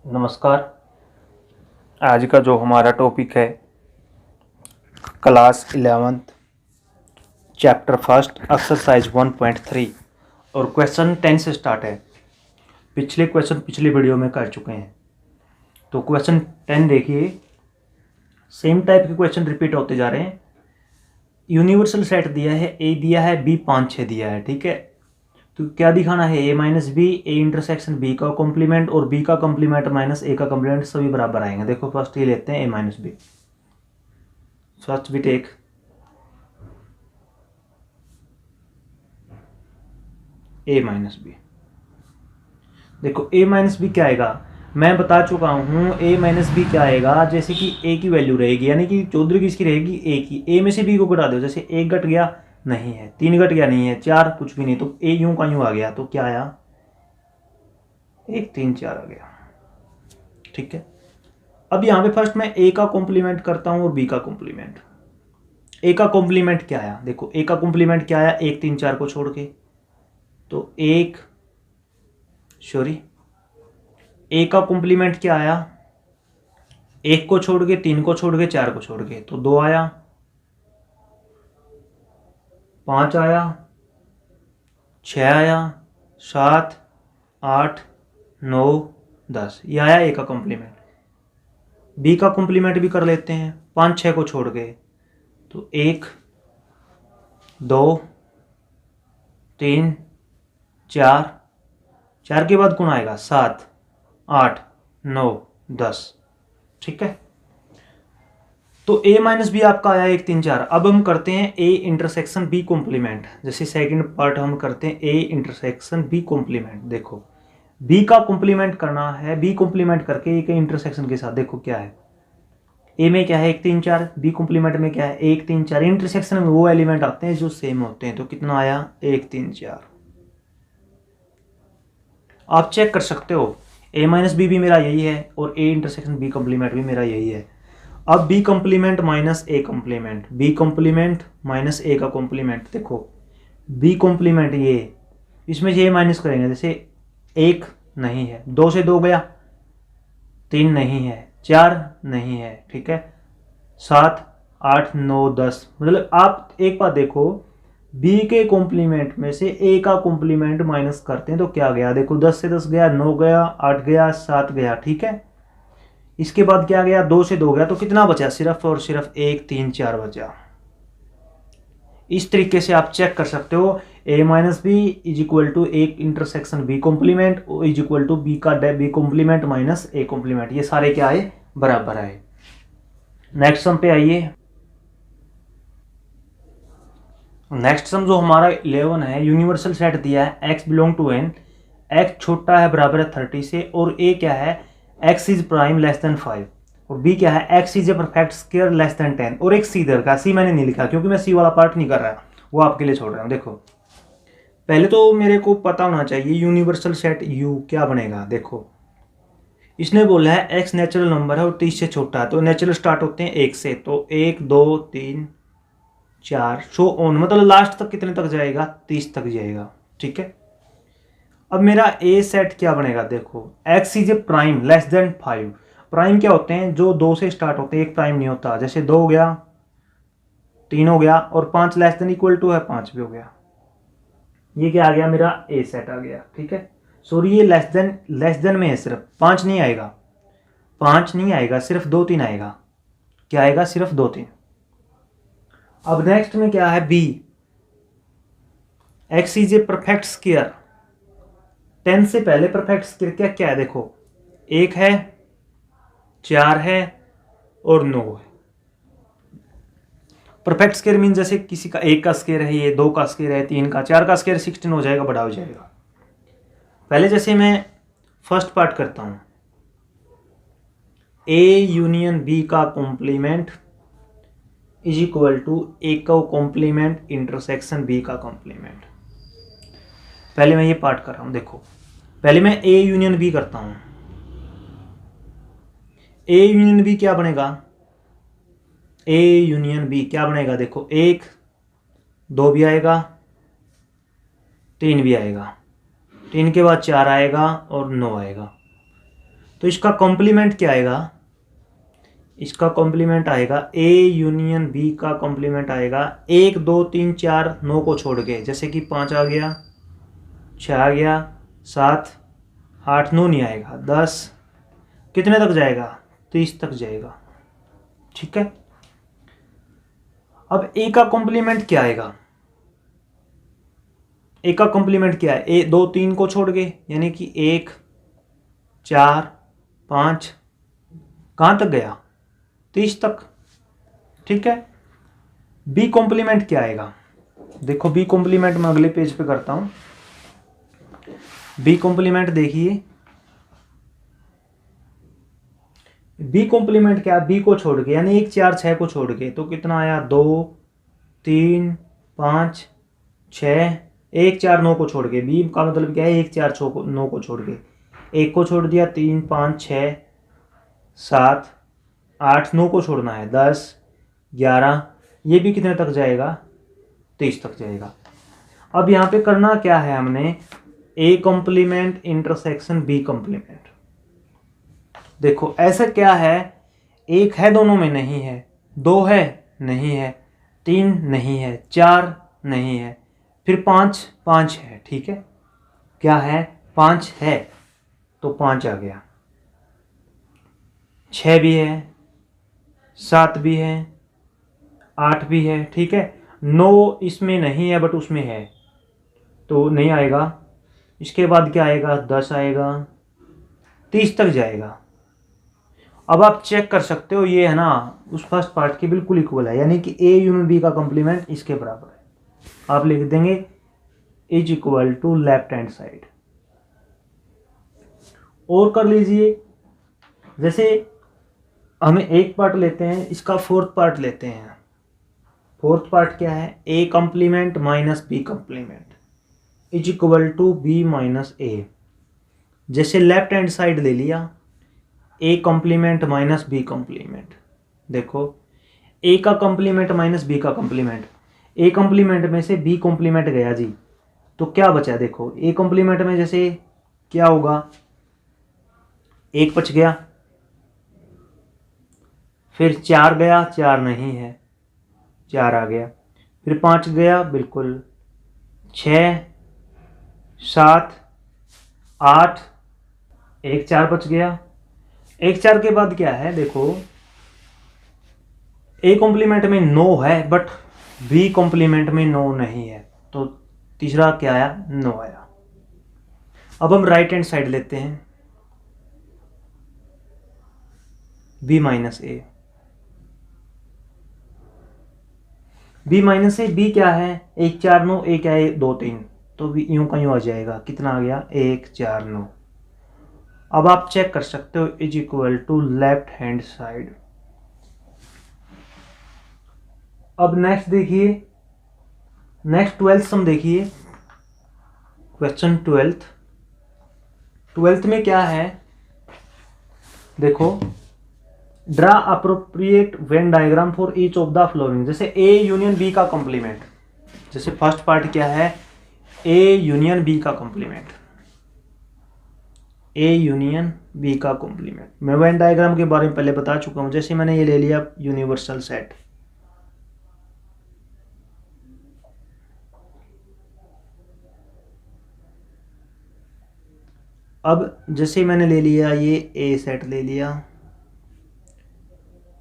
नमस्कार। आज का जो हमारा टॉपिक है class 11th chapter first exercise 1.3 और क्वेश्चन 10 से स्टार्ट है। पिछले क्वेश्चन पिछली वीडियो में कर चुके हैं, तो क्वेश्चन 10 देखिए। सेम टाइप के क्वेश्चन रिपीट होते जा रहे हैं। यूनिवर्सल सेट दिया है, ए दिया है, बी 5 6 दिया है, ठीक है। तो क्या दिखाना है, A minus B, A intersection B का कॉम्प्लीमेंट और बी का कॉम्प्लीमेंट माइनस ए का कॉम्प्लीमेंट सभी बराबर आएंगे। देखो फर्स्ट ये लेते हैं A minus B. First we take A minus B. देखो ए माइनस बी क्या आएगा, मैं बता चुका हूं। ए माइनस बी क्या आएगा, जैसे कि ए की वैल्यू रहेगी, यानी कि चौधरी किसकी रहेगी, ए की। ए में से बी को घटा दो, जैसे एक घट गया नहीं है, 3 घट गया नहीं है, 4 कुछ भी नहीं, तो ए यूं का यूं आ गया, तो क्या आया 1 3 4 आ गया, ठीक है। अब यहाँ पे फर्स्ट मैं ए का कॉम्प्लीमेंट करता हूं और बी का कॉम्प्लीमेंट। ए का कॉम्प्लीमेंट क्या आया, देखो ए का कॉम्प्लीमेंट क्या आया, 1 3 4 को छोड़ के, तो ए का कॉम्प्लीमेंट क्या आया, 1 को छोड़ के, 3 को छोड़ के, 4 को छोड़ के, तो 2 आया, 5 आया, 6 आया, 7 8 9 10, ये आया ए का कॉम्प्लीमेंट। बी का कॉम्प्लीमेंट भी कर लेते हैं, 5 6 को छोड़ के, तो 1 2 3 4, 4 के बाद कौन आएगा, 7 8 9 10, ठीक है। तो ए माइनस बी आपका आया 1 3 4। अब हम करते हैं ए इंटरसेक्शन बी कॉम्प्लीमेंट। जैसे सेकंड पार्ट हम करते हैं ए इंटरसेक्शन बी कॉम्प्लीमेंट। देखो बी का कॉम्प्लीमेंट करना है, बी कॉम्प्लीमेंट करके ए के इंटरसेक्शन के साथ, देखो क्या है, ए में क्या है 1 3 4, बी कॉम्प्लीमेंट में क्या है 1 3 4। इंटरसेक्शन में वो एलिमेंट आते हैं जो सेम होते हैं, तो कितना आया 1 3 4। आप चेक कर सकते हो, ए माइनस बी भी मेरा यही है और ए इंटरसेक्शन बी कॉम्प्लीमेंट भी मेरा यही है। अब B complement minus A complement, B complement minus A का कॉम्प्लीमेंट। देखो बी कॉम्प्लीमेंट ये, इसमें ये माइनस करेंगे, जैसे 1 नहीं है, 2 से 2 गया, 3 नहीं है, 4 नहीं है, ठीक है, 7 8 9 10। मतलब आप एक बात देखो, बी के कॉम्प्लीमेंट में से ए का कॉम्प्लीमेंट माइनस करते हैं तो क्या गया, देखो 10 से 10 गया, 9 गया, 8 गया, 7 गया, ठीक है। इसके बाद क्या गया, 2 से 2 गया, तो कितना बचा, सिर्फ और सिर्फ 1 3 4 बचा। इस तरीके से आप चेक कर सकते हो, A minus B is equal to एक intersection B complement is equal to B का B complement minus A complement. ये सारे क्या आए, बराबर आए। नेक्स्ट सम पे आइए। नेक्स्ट सम जो हमारा 11 है, यूनिवर्सल सेट दिया है x belong to n, x छोटा है बराबर है 30 से, और a क्या है, x is prime less than 5, और b क्या है, x is a perfect square less than 10। और एक सी इधर का, सी मैंने नहीं लिखा क्योंकि मैं सी वाला पार्ट नहीं कर रहा, वो आपके लिए छोड़ रहा हूँ। देखो पहले तो मेरे को पता होना चाहिए यूनिवर्सल सेट u क्या बनेगा। देखो इसने बोला है x नेचुरल नंबर है और 30 से छोटा है, तो नेचुरल स्टार्ट होते हैं 1 से, तो 1 2 3 4 शो ऑन, मतलब लास्ट तक कितने तक जाएगा, 30 तक जाएगा, ठीक है। अब मेरा ए सेट क्या बनेगा, देखो x is a prime less than 5। Prime क्या होते हैं, जो 2 से स्टार्ट होते हैं, एक प्राइम नहीं होता, जैसे 2 हो गया, 3 हो गया, और 5 लेस देन इक्वल टू है 5 भी हो गया। ये क्या आ गया, मेरा ए सेट आ गया, ठीक है। सॉरी ये लेस देन में है, सिर्फ 5 नहीं आएगा, 5 नहीं आएगा, सिर्फ 2 3 आएगा। क्या आएगा, सिर्फ 2 3। अब नेक्स्ट में क्या है, B x is a perfect square. 10 से पहले परफेक्ट स्क्वायर क्या क्या है, देखो 1 है, 4 है और 9 है। परफेक्ट स्क्वायर मीन जैसे किसी का 1 का स्क्वायर है, ये 2 का स्क्वायर है, 3 का, 4 का स्क्वायर 16 हो जाएगा, बड़ा हो जाएगा। पहले जैसे मैं फर्स्ट पार्ट करता हूं, ए यूनियन बी का कॉम्प्लीमेंट इज इक्वल टू ए का कॉम्प्लीमेंट इंटरसेक्शन बी का कॉम्प्लीमेंट। पहले मैं ये पार्ट कर रहा हूं, देखो पहले मैं ए यूनियन बी करता हूं। ए यूनियन बी क्या बनेगा, ए यूनियन बी क्या बनेगा, देखो 1 2 भी आएगा, 3 भी आएगा, 3 के बाद 4 आएगा और 9 आएगा। तो इसका कॉम्प्लीमेंट क्या आएगा, इसका कॉम्प्लीमेंट आएगा ए यूनियन बी का कॉम्प्लीमेंट आएगा 1 2 3 4 9 को छोड़ के, जैसे कि 5 आ गया, 6 आ गया, 7 8 9 नहीं आएगा, 10 कितने तक जाएगा, 30 तक जाएगा। ठीक है। अब ए का कॉम्प्लीमेंट क्या आएगा, ए का कॉम्प्लीमेंट क्या है, ए 2 3 को छोड़ के, यानी कि 1 4 5 कहाँ तक गया, 30 तक। ठीक है। बी कॉम्प्लीमेंट क्या आएगा, देखो बी कॉम्प्लीमेंट मैं अगले पेज पे करता हूं। बी कॉम्प्लीमेंट देखिए, बी कॉम्प्लीमेंट क्या, बी को छोड़ के यानी 1 4 6 को छोड़ के, तो कितना आया 2 3 5 6, 1 4 9 को छोड़ के, बी का मतलब क्या है 1 4 9 को छोड़ के, 1 को छोड़ दिया, 3 5 6 7 8 9 को छोड़ना है, 10 11, ये भी कितने तक जाएगा, 23 तक जाएगा। अब यहाँ पे करना क्या है हमने, A complement intersection B complement. देखो ऐसा क्या है, 1 है दोनों में, नहीं है, 2 है नहीं है, 3 नहीं है, 4 नहीं है, फिर 5 है। ठीक है, क्या है 5 है, तो 5 आ गया, 6 भी है, 7 भी है, 8 भी है। ठीक है, 9 इसमें नहीं है बट उसमें है, तो नहीं आएगा। इसके बाद क्या आएगा, 10 आएगा, 30 तक जाएगा। अब आप चेक कर सकते हो, ये है ना उस फर्स्ट पार्ट के बिल्कुल इक्वल है, यानी कि ए यूनियन बी का कॉम्प्लीमेंट इसके बराबर है। आप लिख देंगे is equal to left hand side. और कर लीजिए, जैसे हमें एक पार्ट लेते हैं, इसका फोर्थ पार्ट लेते हैं। फोर्थ पार्ट क्या है, A complement minus B complement is equal to B minus A. जैसे लेफ्ट हैंड साइड ले लिया, A complement minus B complement, देखो ए का कॉम्प्लीमेंट माइनस बी का कॉम्प्लीमेंट, ए कॉम्प्लीमेंट में से बी कॉम्प्लीमेंट गया जी, तो क्या बचा, देखो ए कॉम्प्लीमेंट में जैसे क्या होगा, 1 बच गया, फिर 4 गया, 4 नहीं है, 4 आ गया, फिर 5 गया बिल्कुल, 6 7 8, 1 4 बच गया। 1 4 के बाद क्या है, देखो ए कॉम्प्लीमेंट में 9 है बट बी कॉम्प्लीमेंट में 9 नहीं है, तो तीसरा क्या आया, 9 आया। अब हम राइट हैंड साइड लेते हैं, बी माइनस ए, बी माइनस ए, बी क्या है 1 4 9, ए क्या है 2 3, तो भी यूं का यूं आ जाएगा, कितना आ गया 1 4 9। अब आप चेक कर सकते हो is equal to left hand side. अब नेक्स्ट देखिए, नेक्स्ट 12th सम देखिए, क्वेश्चन 12th में क्या है, देखो draw appropriate Venn diagram for each of the following. जैसे ए यूनियन बी का कॉम्प्लीमेंट, जैसे फर्स्ट पार्ट क्या है, ए यूनियन बी का कॉम्प्लीमेंट, ए यूनियन बी का कॉम्प्लीमेंट। मैं वेन डायग्राम के बारे में पहले बता चुका हूं। जैसे मैंने ये ले लिया यूनिवर्सल सेट, अब जैसे मैंने ले लिया ये ए सेट ले लिया,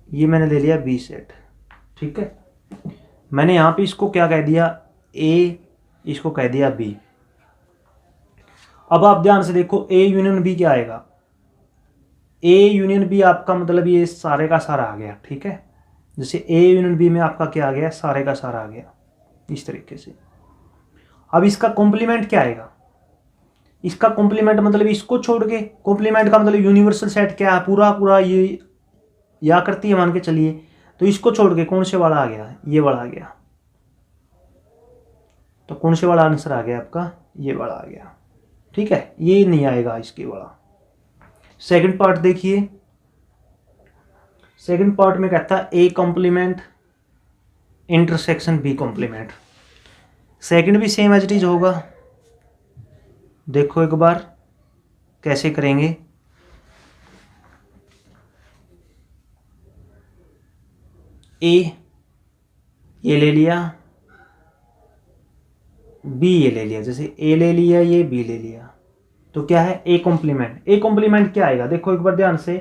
ये मैंने ले लिया बी सेट। ठीक है, मैंने यहां पे इसको क्या कह दिया, ए, इसको कह दिया बी। अब आप ध्यान से देखो, ए यूनियन बी क्या आएगा, ए यूनियन बी आपका मतलब ये सारे का सारा आ गया। ठीक है, जैसे ए यूनियन बी में आपका क्या आ गया, सारे का सारा आ गया इस तरीके से। अब इसका कॉम्प्लीमेंट क्या आएगा, इसका कॉम्प्लीमेंट मतलब इसको छोड़ के, कॉम्प्लीमेंट का मतलब यूनिवर्सल सेट क्या है, पूरा पूरा ये या करती है मान के चलिए, तो इसको छोड़ के कौन से वाला आ गया, ये वाला आ गया, तो कौन से वाला आंसर आ गया आपका, ये वाला आ गया। ठीक है, ये नहीं आएगा इसके वाला। सेकंड पार्ट देखिए, सेकंड पार्ट में कहता है A complement intersection B complement. Second भी सेम एज इट इज होगा, देखो एक बार कैसे करेंगे। ए ये ले लिया, बी ये ले लिया, जैसे ए ले लिया, ये बी ले लिया, तो क्या है ए कॉम्प्लीमेंट। ए कॉम्प्लीमेंट क्या आएगा, देखो एक बार ध्यान से,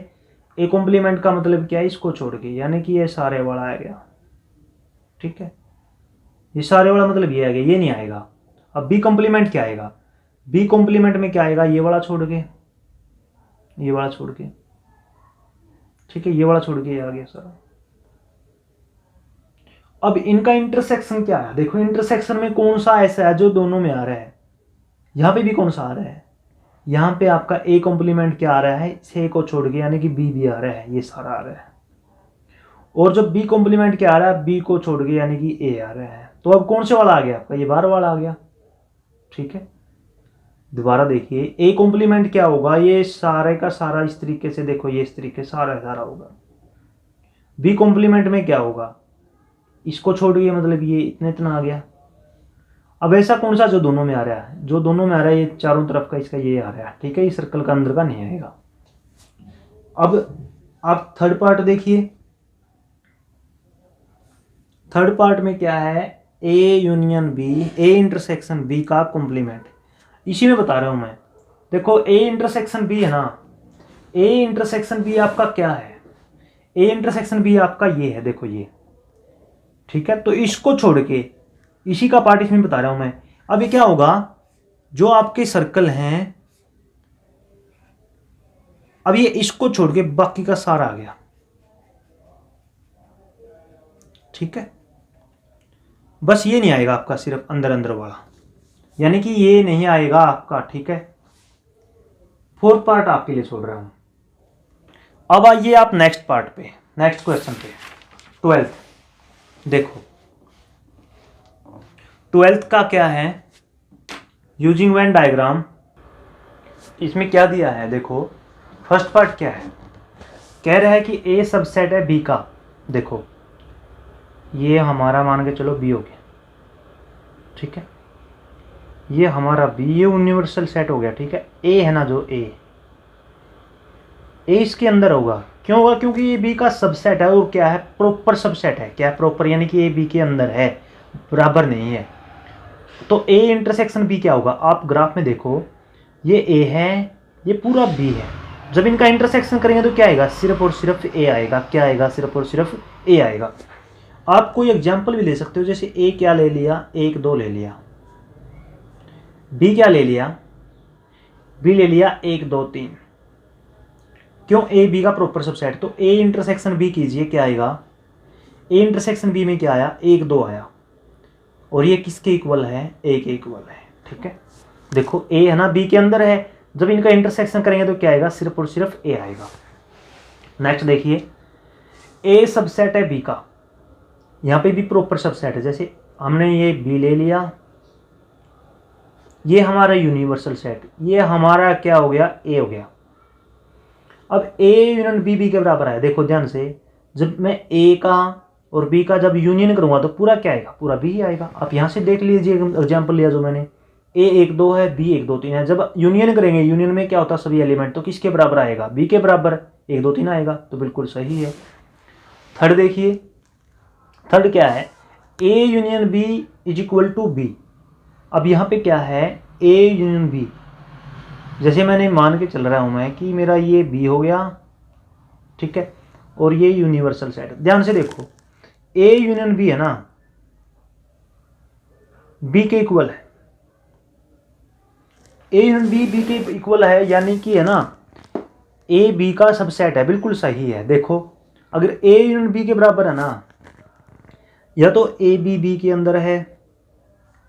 ए कॉम्प्लीमेंट का मतलब क्या है, इसको छोड़ के, यानी कि ये सारे वाला आ गया, ठीक है, ये सारे वाला मतलब ये आ गया, ये नहीं आएगा। अब बी कॉम्प्लीमेंट क्या आएगा, बी कॉम्प्लीमेंट में क्या आएगा, ये वाला छोड़ के, ये वाला छोड़ के, ठीक है, ये वाला छोड़ के ये आ गया सारा। अब इनका इंटरसेक्शन क्या है, देखो इंटरसेक्शन में कौन सा ऐसा है जो दोनों में आ रहा है, यहां पे भी कौन सा आ रहा है, यहां पे आपका ए कॉम्प्लीमेंट क्या आ रहा है, ए को छोड़ के, यानी कि बी भी आ रहा है, ये सारा आ रहा है। और जब बी कॉम्प्लीमेंट क्या आ रहा है, बी को छोड़ के, यानी कि ए आ रहा है। तो अब कौन से वाला आ गया आपका, ये बार वाला आ गया, ठीक है। दोबारा देखिए, ए कॉम्प्लीमेंट क्या होगा, ये सारे का सारा इस तरीके से, देखो ये इस तरीके सारा होगा। बी कॉम्प्लीमेंट में क्या होगा, इसको छोड़ के, मतलब ये इतना आ गया। अब ऐसा कौन सा जो दोनों में आ रहा है, जो दोनों में आ रहा है, ये चारों तरफ का इसका ये आ रहा है, ठीक है, इस सर्कल का अंदर का नहीं आएगा। अब आप थर्ड पार्ट देखिए, थर्ड पार्ट में क्या है, A union B, A intersection B का कॉम्प्लीमेंट, इसी में बता रहा हूं मैं। देखो ए इंटरसेक्शन बी है ना, ए इंटरसेक्शन बी आपका क्या है, ए इंटरसेक्शन बी आपका ये है, देखो ये, ठीक है। तो इसको छोड़ के इसी का पार्ट इसमें बता रहा हूं मैं। अब ये क्या होगा, जो आपके सर्कल हैं, अब ये इसको छोड़ के बाकी का सारा आ गया, ठीक है। बस ये नहीं आएगा आपका, सिर्फ अंदर अंदर वाला, यानी कि ये नहीं आएगा आपका, ठीक है। फोर्थ पार्ट आपके लिए छोड़ रहा हूं। अब आइए आप नेक्स्ट पार्ट पे, नेक्स्ट क्वेश्चन पे, 12th। देखो 12th का क्या है, यूजिंग वेन डायग्राम। इसमें क्या दिया है, देखो फर्स्ट पार्ट क्या है, कह रहा है कि ए सबसेट है बी का। देखो ये हमारा मान के चलो बी हो गया, ठीक है, ये हमारा बी, ये यूनिवर्सल सेट हो गया, ठीक है। ए है ना, जो ए इसके अंदर होगा, क्यों होगा, क्योंकि ये बी का सबसेट है, और क्या है, प्रॉपर सबसेट है। क्या प्रॉपर, यानी कि ए बी के अंदर है, बराबर नहीं है। तो ए इंटरसेक्शन बी क्या होगा, आप ग्राफ में देखो, ये ए है, ये पूरा बी है, जब इनका इंटरसेक्शन करेंगे तो क्या आएगा, सिर्फ और सिर्फ ए आएगा। क्या आएगा, सिर्फ और सिर्फ ए आएगा। आप कोई एग्जाम्पल भी ले सकते हो, जैसे ए क्या ले लिया, 1 2 ले लिया, बी क्या ले लिया, बी ले लिया 1 2 3, क्यों, ए बी का प्रॉपर सबसेट। तो ए इंटरसेक्शन बी कीजिए, क्या आएगा, ए इंटरसेक्शन बी में क्या आया, 1 2 आया, और ये किसके इक्वल है, ए के इक्वल है, ठीक है। देखो ए है ना, बी के अंदर है, जब इनका इंटरसेक्शन करेंगे तो क्या आएगा, सिर्फ और सिर्फ ए आएगा। नेक्स्ट देखिए, ए सबसेट है बी का, यहाँ पे भी प्रॉपर सबसेट है, जैसे हमने ये बी ले लिया, ये हमारा यूनिवर्सल सेट, ये हमारा क्या हो गया, ए हो गया। अब ए यूनियन बी बी के बराबर है, देखो ध्यान से, जब मैं ए का और बी का जब यूनियन करूंगा तो पूरा क्या आएगा, पूरा बी ही आएगा। आप यहाँ से देख लीजिए, एग्जाम्पल लिया जो मैंने, ए 1 2 है, बी 1 2 3 है, जब यूनियन करेंगे, यूनियन में क्या होता है, सभी एलिमेंट, तो किसके बराबर आएगा, बी के बराबर, 1 2 3 आएगा, तो बिल्कुल सही है। थर्ड देखिए, थर्ड क्या है, A union B is equal to B. अब यहाँ पे क्या है, ए यूनियन बी, जैसे मैंने मान के चल रहा हूँ मैं कि मेरा ये बी हो गया, ठीक है, और ये यूनिवर्सल सेट। ध्यान से देखो, ए यूनियन बी है ना, बी के इक्वल है, ए यूनियन बी बी के इक्वल है, यानी कि है ना, ए बी का सबसेट है, बिल्कुल सही है। देखो अगर ए यूनियन बी के बराबर है ना, या तो ए बी बी के अंदर है,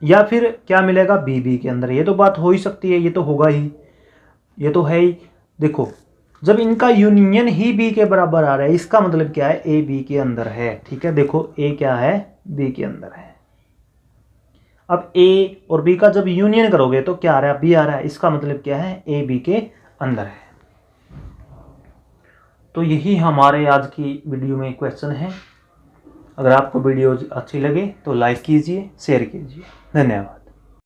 या फिर क्या मिलेगा, बी बी के अंदर। ये तो बात हो ही सकती है, ये तो होगा ही, ये तो है ही। देखो जब इनका यूनियन ही बी के बराबर आ रहा है, इसका मतलब क्या है, ए बी के अंदर है, ठीक है। देखो ए क्या है, बी के अंदर है। अब ए और बी का जब यूनियन करोगे तो क्या आ रहा है, बी आ रहा है, इसका मतलब क्या है, ए बी के अंदर है। तो यही हमारे आज की वीडियो में क्वेश्चन है। अगर आपको वीडियो अच्छी लगे तो लाइक कीजिए, शेयर कीजिए। धन्यवाद।